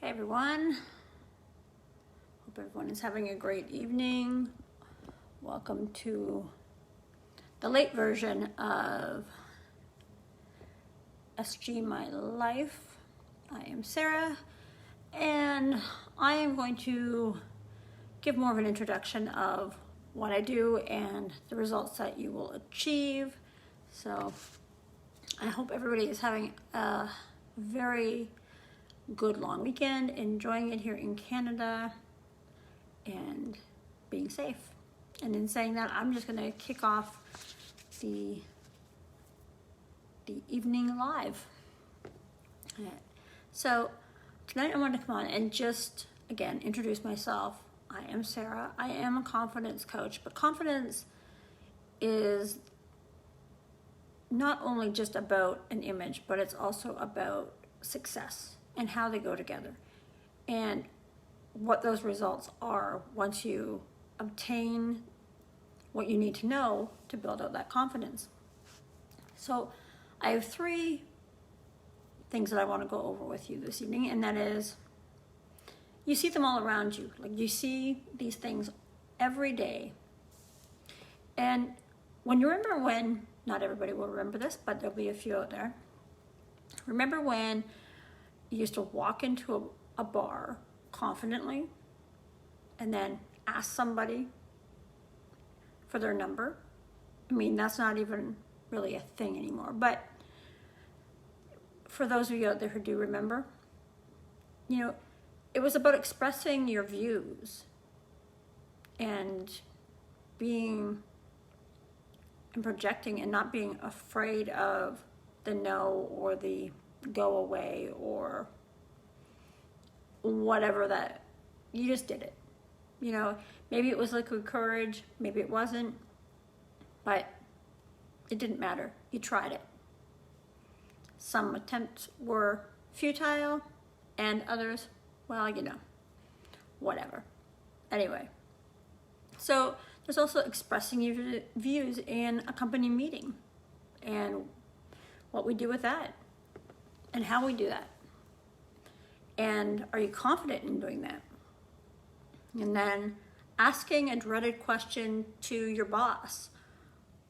Hey everyone, hope everyone is having a great evening. Welcome to the late version of SG My Life. I am Sarah, and I am going to give more of an introduction of what I do and the results that you will achieve. So I hope everybody is having a very good long weekend, enjoying it here in Canada, and being safe. And in saying that, I'm just going to kick off the evening live. So tonight I want to come on and just again introduce myself. I am Sarah. I am a confidence coach, but confidence is not only just about an image, but it's also about success and how they go together and what those results are once you obtain what you need to know to build out that confidence. So I have three things that I want to go over with you this evening, and that is, you see them all around you. Like, you see these things every day. And when you remember when, not everybody will remember this, but there'll be a few out there. Remember when you used to walk into a bar confidently and then ask somebody for their number? I mean, that's not even really a thing anymore. But for those of you out there who do remember, it was about expressing your views and being and projecting and not being afraid of the no or the go away or whatever, that you just did it. Maybe it was liquid courage, maybe it wasn't, but it didn't matter. You tried it. Some attempts were futile and others, well, whatever. Anyway, so there's also expressing your views in a company meeting and what we do with that and how we do that. And are you confident in doing that? And then asking a dreaded question to your boss.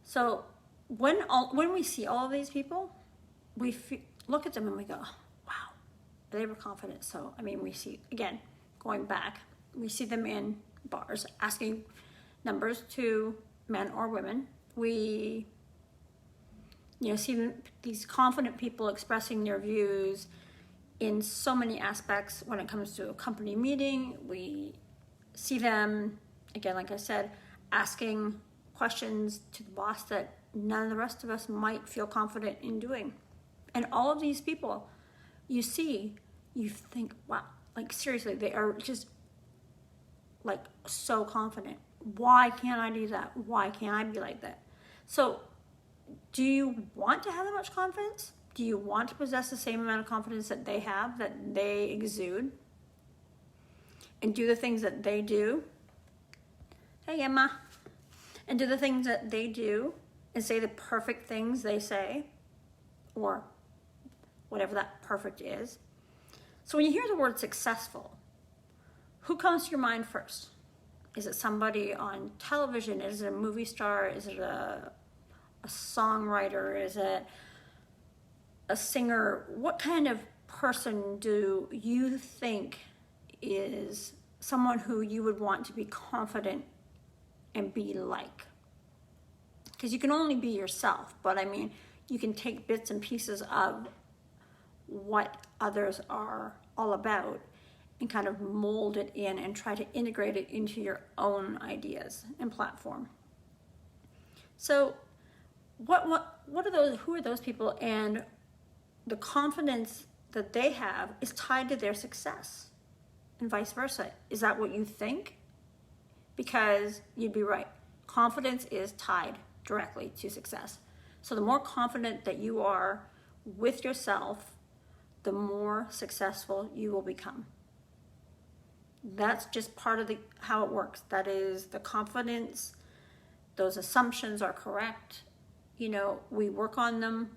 So when we see all of these people, we look at them and we go, wow, they were confident. So, we see, again, going back, we see them in bars asking numbers to men or women. We see these confident people expressing their views in so many aspects. When it comes to a company meeting, we see them, again, like I said, asking questions to the boss that none of the rest of us might feel confident in doing. And all of these people you see, you think, wow, like seriously, they are just like so confident. Why can't I do that? Why can't I be like that? So do you want to have that much confidence? Do you want to possess the same amount of confidence that they have, that they exude? And do the things that they do? Hey, Emma. And do the things that they do and say the perfect things they say, or whatever that perfect is. So when you hear the word successful, who comes to your mind first? Is it somebody on television? Is it a movie star? Is it a songwriter? Is it a singer? What kind of person do you think is someone who you would want to be confident and be like? Because you can only be yourself, but you can take bits and pieces of what others are all about and kind of mold it in and try to integrate it into your own ideas and platform. So what are those, who are those people? And the confidence that they have is tied to their success and vice versa. Is that what you think? Because you'd be right. Confidence is tied directly to success. So the more confident that you are with yourself, the more successful you will become. That's just part of how it works. That is the confidence. Those assumptions are correct. We work on them.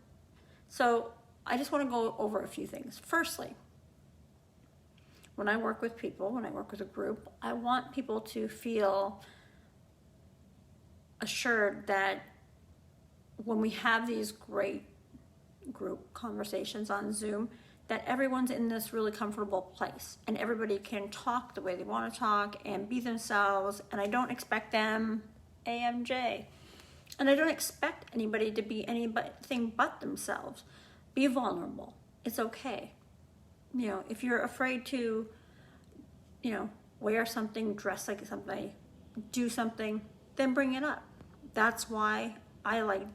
So I just want to go over a few things. Firstly, when I work with people, when I work with a group, I want people to feel assured that when we have these great group conversations on Zoom, that everyone's in this really comfortable place and everybody can talk the way they want to talk and be themselves. And I don't expect them AMJ. And I don't expect anybody to be anything but themselves. Be vulnerable. It's okay. You know, if you're afraid to, you know, wear something, dress like somebody, do something, then bring it up. That's why I like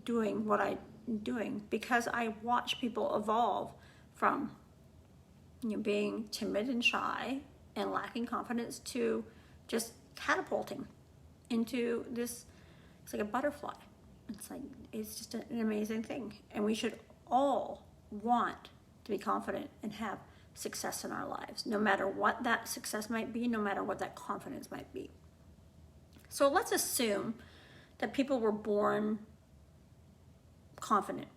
doing what I'm doing, because I watch people evolve from, you know, being timid and shy and lacking confidence to just catapulting into this. It's like a butterfly. It's just an amazing thing. And we should all want to be confident and have success in our lives, no matter what that success might be, no matter what that confidence might be. So let's assume that people were born confident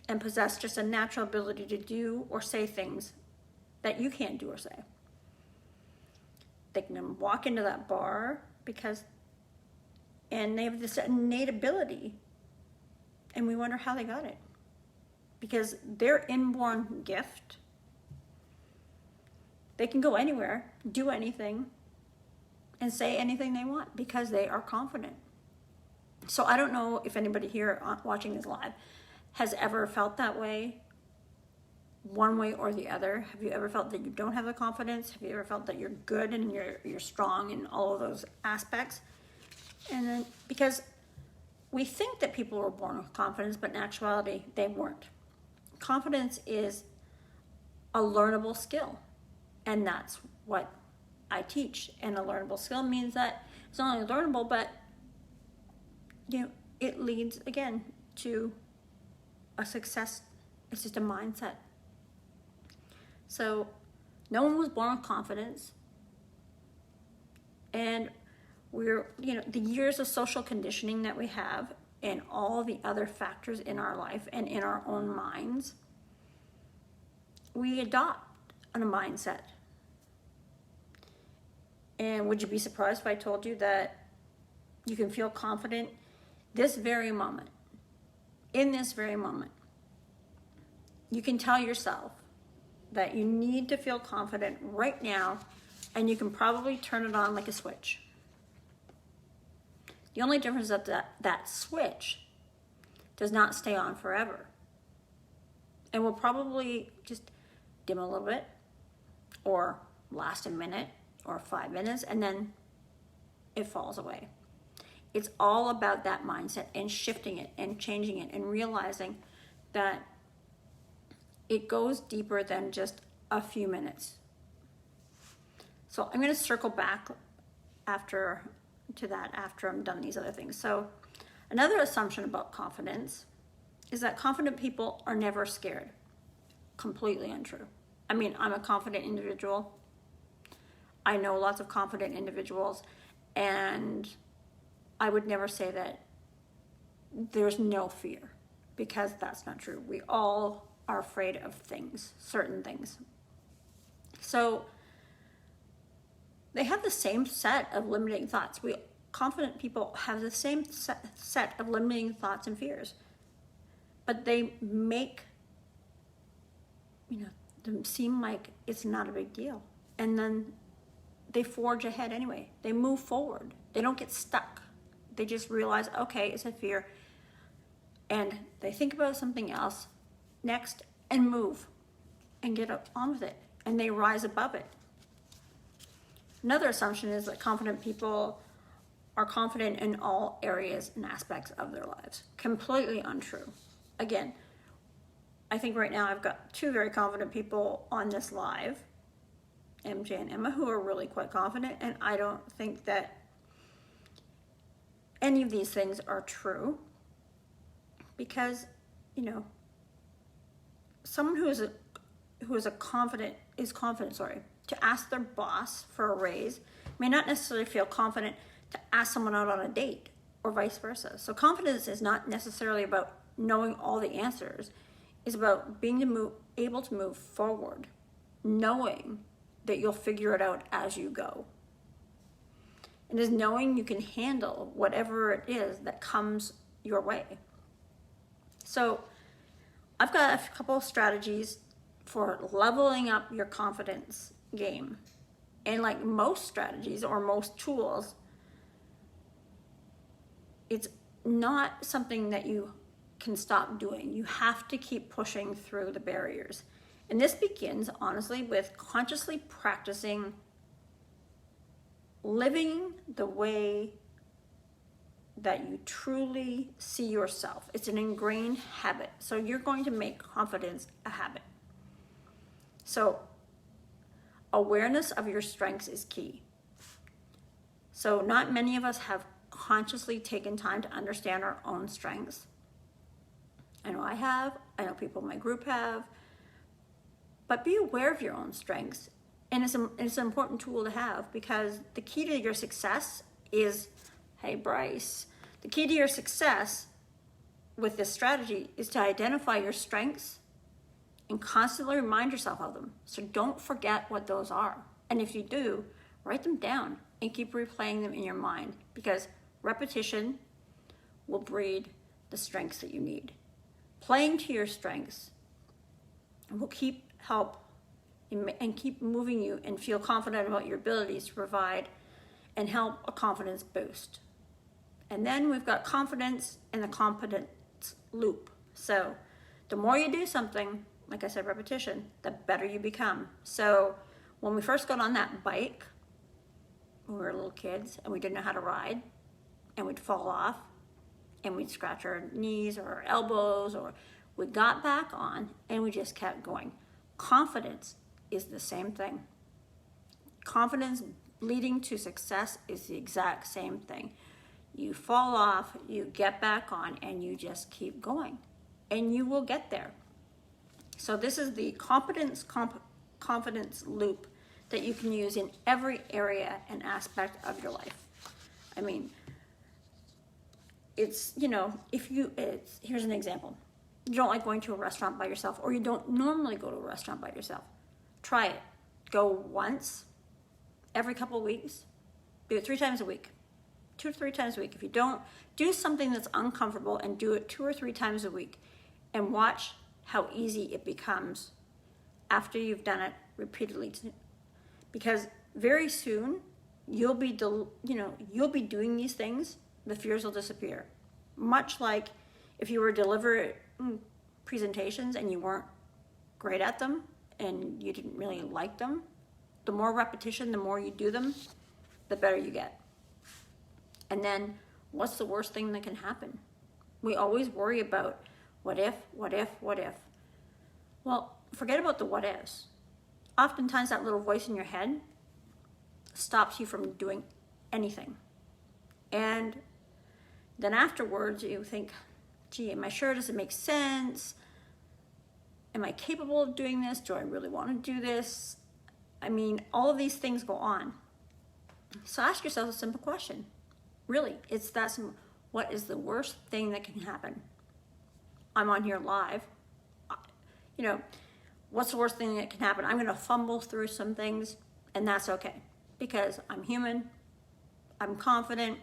and possess just a natural ability to do or say things that you can't do or say. They can walk into that bar and they have this innate ability, and we wonder how they got it. Because their inborn gift, they can go anywhere, do anything, and say anything they want because they are confident. So I don't know if anybody here watching this live has ever felt that way, one way or the other. Have you ever felt that you don't have the confidence? Have you ever felt that you're good and you're strong in all of those aspects? And then, because we think that people were born with confidence, but in actuality, they weren't. Confidence is a learnable skill, and that's what I teach. And a learnable skill means that it's not only learnable, but you know, it leads again to a success. It's just a mindset. So no one was born with confidence, and we're, you know, the years of social conditioning that we have and all the other factors in our life and in our own minds, we adopt a mindset. And would you be surprised if I told you that you can feel confident this very moment? In this very moment, you can tell yourself that you need to feel confident right now, and you can probably turn it on like a switch. The only difference is that switch does not stay on forever, and will probably just dim a little bit, or last a minute, or 5 minutes, and then it falls away. It's all about that mindset and shifting it and changing it and realizing that it goes deeper than just a few minutes. So I'm going to circle back after I'm done these other things. So another assumption about confidence is that confident people are never scared. Completely untrue. I mean, I'm a confident individual. I know lots of confident individuals, and I would never say that there's no fear, because that's not true. We all are afraid of things, certain things. So they have the same set of limiting thoughts. Confident people have the same set of limiting thoughts and fears, but they make, you know, them seem like it's not a big deal. And then they forge ahead anyway. They move forward. They don't get stuck. They just realize, okay, it's a fear, and they think about something else next and move and get on with it, and they rise above it. Another assumption is that confident people are confident in all areas and aspects of their lives. Completely untrue. Again, I think right now I've got two very confident people on this live, MJ and Emma, who are really quite confident, and I don't think that any of these things are true, because, you know, someone who is confident to ask their boss for a raise may not necessarily feel confident to ask someone out on a date, or vice versa. So confidence is not necessarily about knowing all the answers. It's about being able to move forward, knowing that you'll figure it out as you go. And is knowing you can handle whatever it is that comes your way. So I've got a couple of strategies for leveling up your confidence game. And like most strategies or most tools, it's not something that you can stop doing. You have to keep pushing through the barriers. And this begins, honestly, with consciously practicing living the way that you truly see yourself. It's an ingrained habit. So you're going to make confidence a habit. So awareness of your strengths is key. So not many of us have consciously taken time to understand our own strengths. I know I have. I know people in my group have. But be aware of your own strengths. And it's an important tool to have, because the key to your success is, hey Bryce, the key to your success with this strategy is to identify your strengths and constantly remind yourself of them. So don't forget what those are. And if you do, write them down and keep replaying them in your mind, because repetition will breed the strengths that you need. Playing to your strengths will help and keep moving you and feel confident about your abilities to provide and help a confidence boost. And then we've got confidence and the competence loop. So the more you do something, like I said, repetition, the better you become. So when we first got on that bike, when we were little kids and we didn't know how to ride, and we'd fall off and we'd scratch our knees or our elbows, or we got back on and we just kept going. Confidence is the same thing. Confidence leading to success is the exact same thing. You fall off, you get back on, and you just keep going, and you will get there. So this is the confidence loop that you can use in every area and aspect of your life. I mean, here's an example. You don't like going to a restaurant by yourself, or you don't normally go to a restaurant by yourself. Try it. Go once every couple of weeks. Do it 3 times a week. 2 to 3 times a week. If you don't, do something that's uncomfortable and do it 2 or 3 times a week, and watch how easy it becomes after you've done it repeatedly. Because very soon you'll be doing these things, the fears will disappear. Much like if you were delivering presentations and you weren't great at them and you didn't really like them, the more repetition, the more you do them, the better you get. And then what's the worst thing that can happen? We always worry about what if. Well, forget about the what ifs. Oftentimes that little voice in your head stops you from doing anything. And then afterwards you think, gee, am I sure? Does it make sense? Am I capable of doing this? Do I really want to do this? I mean, all of these things go on. So ask yourself a simple question. Really, it's that simple. What is the worst thing that can happen? I'm on here live. What's the worst thing that can happen? I'm going to fumble through some things, and that's okay, because I'm human, I'm confident,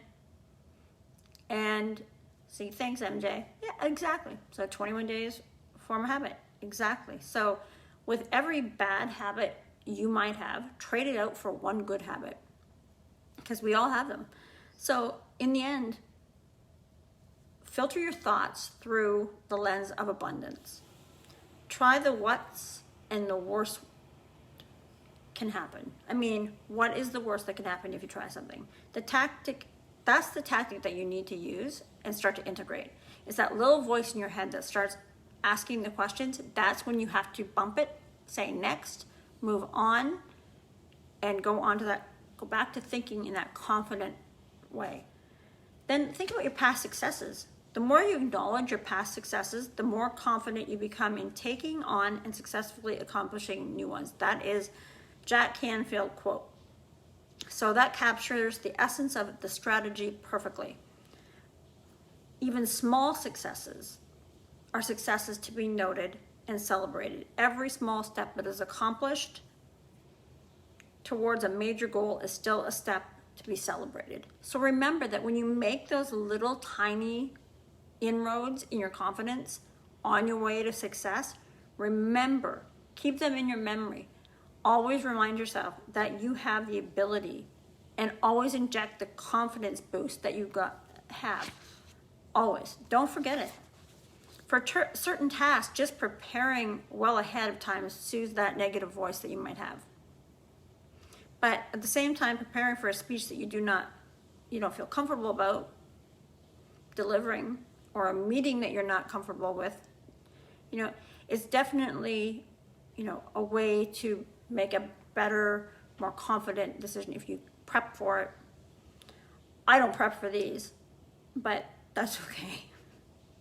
and see, thanks, MJ. Yeah, exactly. So 21 days, form a habit. Exactly. So with every bad habit you might have, trade it out for one good habit, because we all have them. So in the end, filter your thoughts through the lens of abundance. Try the what's and the worst can happen. I mean, what is the worst that can happen if you try something? That's the tactic that you need to use and start to integrate. It's that little voice in your head that starts asking the questions. That's when you have to bump it, say next, move on, and go back to thinking in that confident way. Then think about your past successes. The more you acknowledge your past successes, the more confident you become in taking on and successfully accomplishing new ones. That is Jack Canfield quote. So that captures the essence of the strategy perfectly. Even small successes are successes to be noted and celebrated. Every small step that is accomplished towards a major goal is still a step to be celebrated. So remember that when you make those little tiny inroads in your confidence on your way to success, remember, keep them in your memory. Always remind yourself that you have the ability, and always inject the confidence boost that you have. Always. Don't forget it. For certain tasks, just preparing well ahead of time soothes that negative voice that you might have. But at the same time, preparing for a speech that you don't feel comfortable about delivering, or a meeting that you're not comfortable with, is definitely, a way to make a better, more confident decision if you prep for it. I don't prep for these, but that's okay.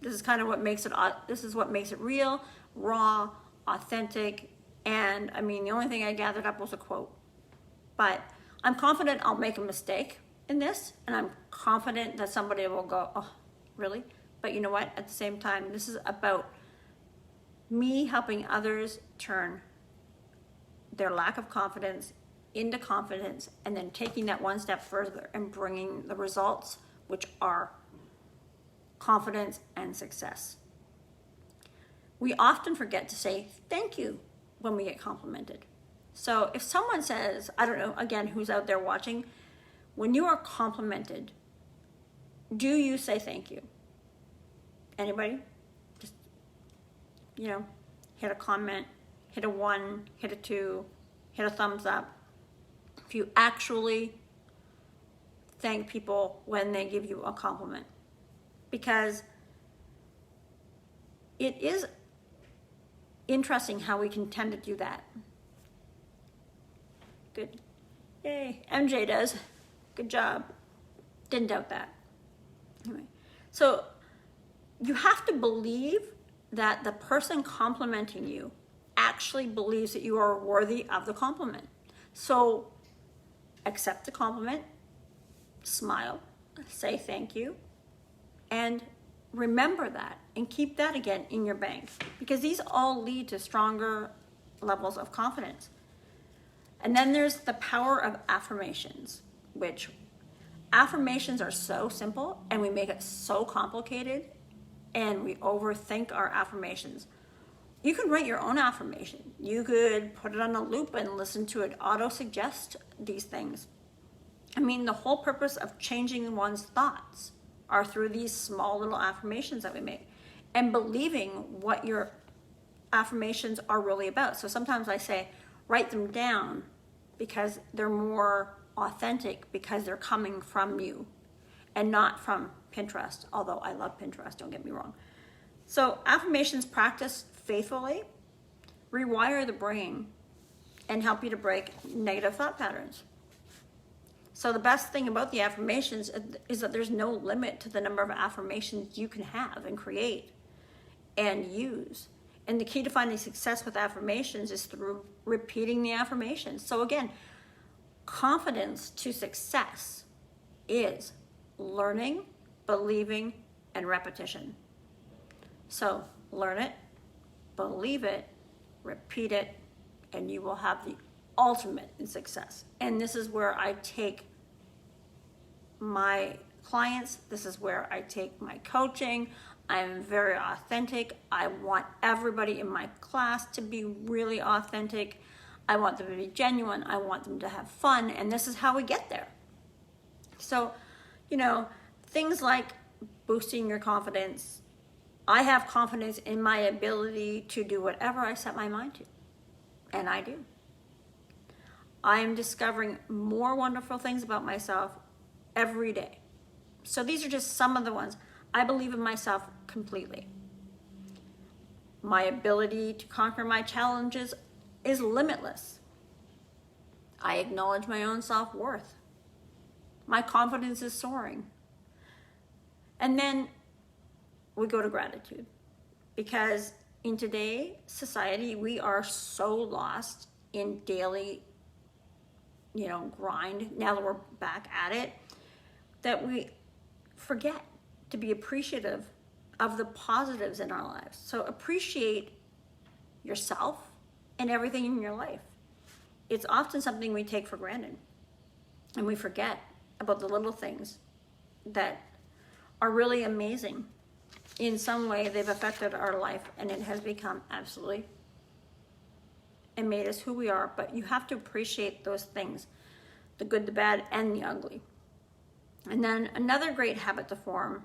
This is kind of what makes it real, raw, authentic, and the only thing I gathered up was a quote. But I'm confident I'll make a mistake in this, and I'm confident that somebody will go, oh, really? But you know what? At the same time, this is about me helping others turn their lack of confidence into confidence, and then taking that one step further and bringing the results, which are confidence and success. We often forget to say thank you when we get complimented. So if someone says, I don't know, again, who's out there watching, when you are complimented, do you say thank you? Anybody? Just, hit a comment, hit a 1, hit a 2, hit a thumbs up. If you actually thank people when they give you a compliment. Because it is interesting how we can tend to do that. Good. Yay. MJ does. Good job. Didn't doubt that. Anyway, so you have to believe that the person complimenting you actually believes that you are worthy of the compliment. So accept the compliment, smile, say thank you, and remember that, and keep that again in your bank, because these all lead to stronger levels of confidence. And then there's the power of affirmations, which affirmations are so simple and we make it so complicated, and we overthink our affirmations. You can write your own affirmation. You could put it on a loop and listen to it auto-suggest these things. The whole purpose of changing one's thoughts are through these small little affirmations that we make, and believing what your affirmations are really about. So sometimes I say, write them down, because they're more authentic, because they're coming from you and not from Pinterest, although I love Pinterest, don't get me wrong. So affirmations practiced faithfully rewire the brain and help you to break negative thought patterns. So the best thing about the affirmations is that there's no limit to the number of affirmations you can have and create and use. And the key to finding success with affirmations is through repeating the affirmations. So again, confidence to success is learning, believing, and repetition. So learn it, believe it, repeat it, and you will have the ultimate in success. And this is where I take my clients. This is where I take my coaching. I'm very authentic. I want everybody in my class to be really authentic. I want them to be genuine. I want them to have fun. And this is how we get there. So, things like boosting your confidence. I have confidence in my ability to do whatever I set my mind to. And I do. I am discovering more wonderful things about myself every day. So these are just some of the ones. I believe in myself completely. My ability to conquer my challenges is limitless. I acknowledge my own self-worth. My confidence is soaring. And then we go to gratitude, because in today's society, we are so lost in daily, grind, now that we're back at it, that we forget to be appreciative of the positives in our lives. So appreciate yourself and everything in your life. it's often something we take for granted, and we forget about the little things that are really amazing. In some way, they've affected our life, and it has become absolutely and made us who we are. But you have to appreciate those things, the good, the bad, and the ugly. And then another great habit to form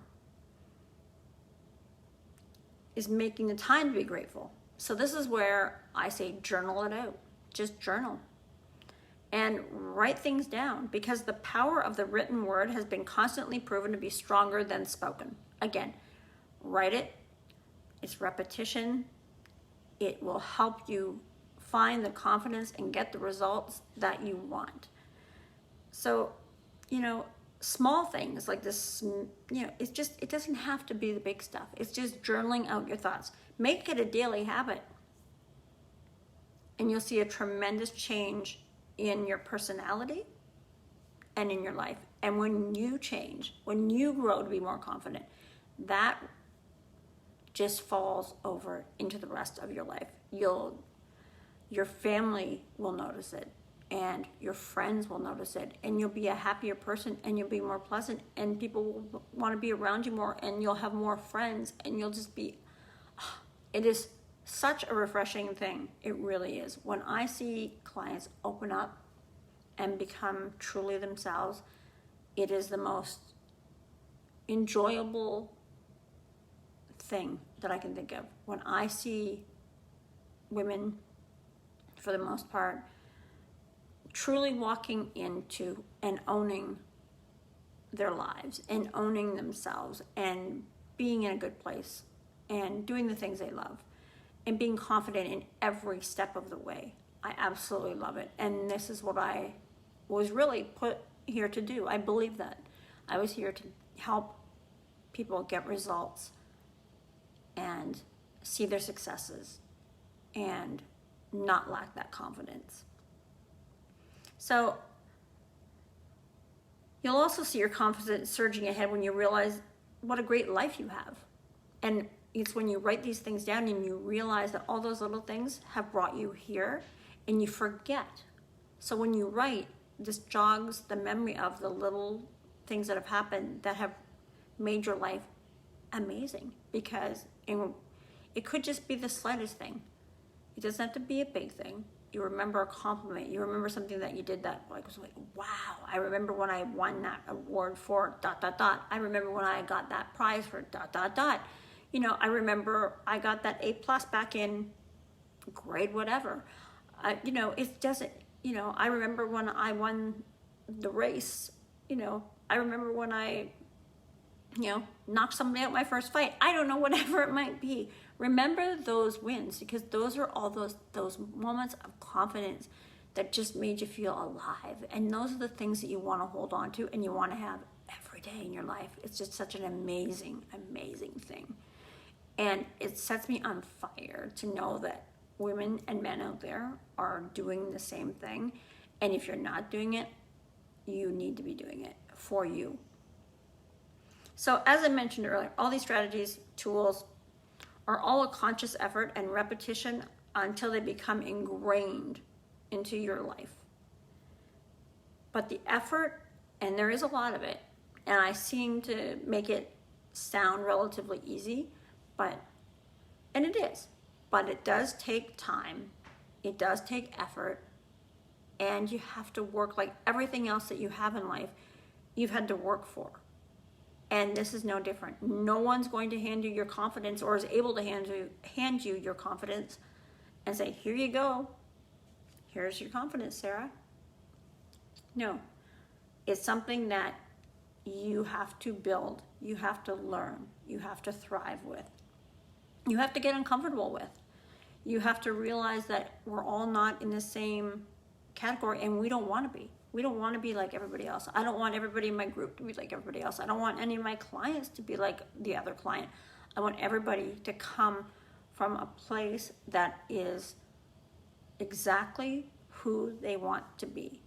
is making the time to be grateful. So this is where I say journal it out. Just journal and write things down, because the power of the written word has been constantly proven to be stronger than spoken. Again, write it. It's repetition. It will help you find the confidence and get the results that you want. So, small things like this, it doesn't have to be the big stuff. It's just journaling out your thoughts. Make it a daily habit, and you'll see a tremendous change in your personality and in your life. And when you change, when you grow to be more confident, that just falls over into the rest of your life. Your family will notice it, and your friends will notice it, and you'll be a happier person, and you'll be more pleasant, and people will want to be around you more, and you'll have more friends, and you'll just be, it is such a refreshing thing. It really is. When I see clients open up and become truly themselves, it is the most enjoyable thing that I can think of. When I see women, for the most part, truly walking into and owning their lives and owning themselves and being in a good place and doing the things they love and being confident in every step of the way. I absolutely love it. And this is what I was really put here to do. I believe that. I was here to help people get results and see their successes and not lack that confidence. So you'll also see your confidence surging ahead when you realize what a great life you have. And it's when you write these things down and you realize that all those little things have brought you here, and you forget. So when you write, this jogs the memory of the little things that have happened that have made your life amazing, because it could just be the slightest thing. It doesn't have to be a big thing. You remember a compliment. You remember something that you did that was like, wow, I remember when I won that award for ... I remember when I got that prize for ... I remember I got that A+ back in grade whatever. It doesn't, I remember when I won the race. I remember when I, knocked somebody out my first fight. I don't know, whatever it might be. Remember those wins, because those are all those moments of confidence that just made you feel alive. And those are the things that you want to hold on to and you want to have every day in your life. It's just such an amazing, amazing thing. And it sets me on fire to know that women and men out there are doing the same thing. And if you're not doing it, you need to be doing it for you. So as I mentioned earlier, all these strategies, tools, are all a conscious effort and repetition until they become ingrained into your life. But the effort, and there is a lot of it, and I seem to make it sound relatively easy, and it is, but it does take time, it does take effort, and you have to work like everything else that you have in life, you've had to work for. And this is no different. No one's going to hand you your confidence, or is able to hand you your confidence and say, here you go. Here's your confidence, Sarah. No. It's something that you have to build. You have to learn. You have to thrive with. You have to get uncomfortable with. You have to realize that we're all not in the same category, and we don't want to be. We don't want to be like everybody else. I don't want everybody in my group to be like everybody else. I don't want any of my clients to be like the other client. I want everybody to come from a place that is exactly who they want to be.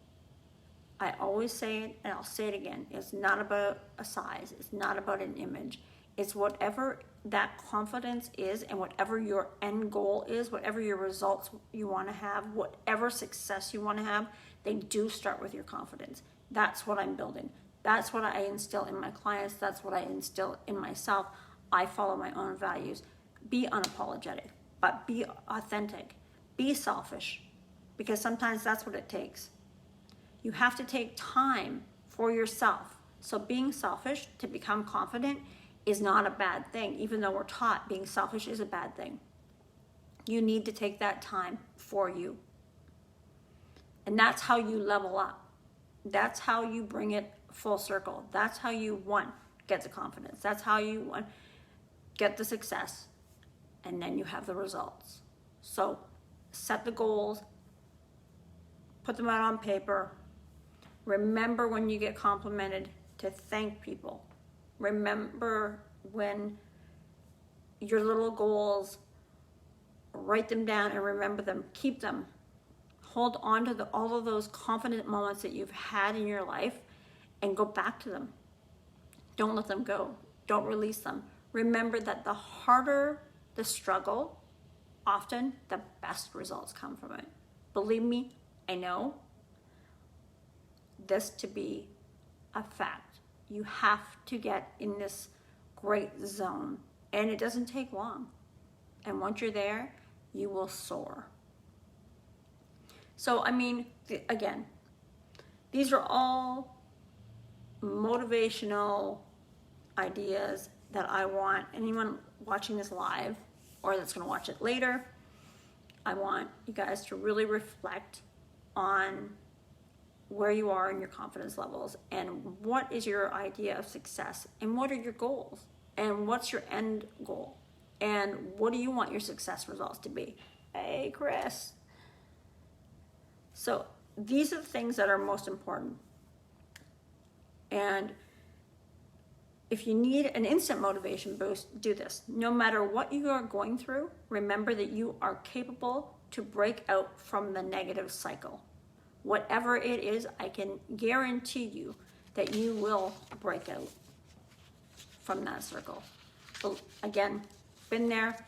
I always say it, and I'll say it again. It's not about a size. It's not about an image. It's whatever that confidence is, and whatever your end goal is, whatever your results you want to have, whatever success you want to have, they do start with your confidence. That's what I'm building. That's what I instill in my clients. That's what I instill in myself. I follow my own values. Be unapologetic, but be authentic. Be selfish, because sometimes that's what it takes. You have to take time for yourself. So being selfish to become confident is not a bad thing, even though we're taught being selfish is a bad thing. You need to take that time for you. And that's how you level up. That's how you bring it full circle. That's how you, one, get the confidence. That's how you, one, get the success. And then you have the results. So set the goals, put them out on paper. Remember when you get complimented to thank people. Remember when your little goals, write them down and remember them. Keep them. Hold on to all of those confident moments that you've had in your life and go back to them. Don't let them go. Don't release them. Remember that the harder the struggle, often the best results come from it. Believe me, I know this to be a fact. You have to get in this great zone, and it doesn't take long. And once you're there, you will soar. So, I mean, again, these are all motivational ideas that I want anyone watching this live or that's going to watch it later. I want you guys to really reflect on where you are in your confidence levels and what is your idea of success and what are your goals and what's your end goal and what do you want your success results to be. Hey, Chris. So these are the things that are most important. And if you need an instant motivation boost, do this. No matter what you are going through, remember that you are capable to break out from the negative cycle. Whatever it is, I can guarantee you that you will break out from that circle. So again, been there,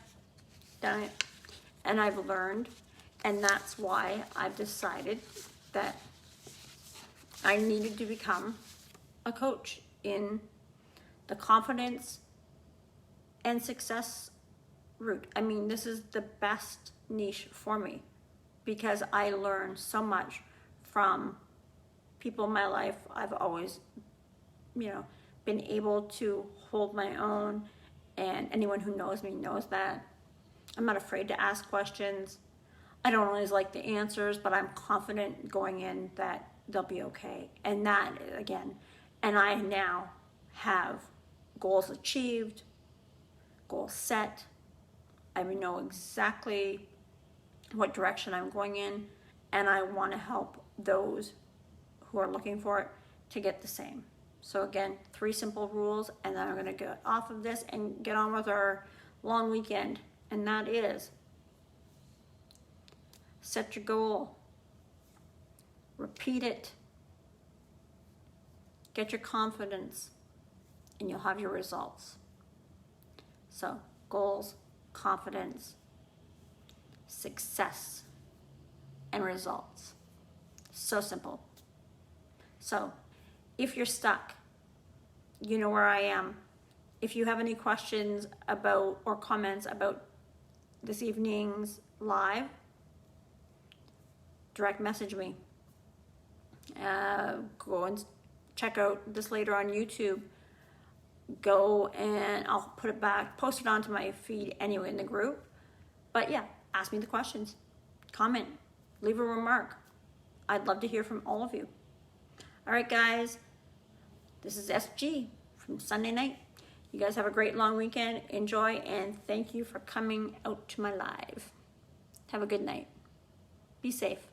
done it, and I've learned, and that's why I've decided that I needed to become a coach in the confidence and success route. I mean, this is the best niche for me because I learned so much from people in my life. I've always, been able to hold my own, and anyone who knows me knows that. I'm not afraid to ask questions. I don't always like the answers, but I'm confident going in that they'll be okay. And that, again, and I now have goals achieved, goals set. I know exactly what direction I'm going in, and I want to help those who are looking for it to get the same. So again, 3 simple rules, and then I'm going to get off of this and get on with our long weekend, and that is set your goal, repeat it, get your confidence, and you'll have your results. So goals, confidence, success, and results. So simple. So if you're stuck, you know where I am. If you have any questions about or comments about this evening's live, direct message me. Go and check out this later on YouTube. Go and I'll put it back, post it onto my feed anyway in the group. But yeah, ask me the questions, comment, leave a remark. I'd love to hear from all of you. All right, guys, this is SG from Sunday night. You guys have a great long weekend. Enjoy, and thank you for coming out to my live. Have a good night. Be safe.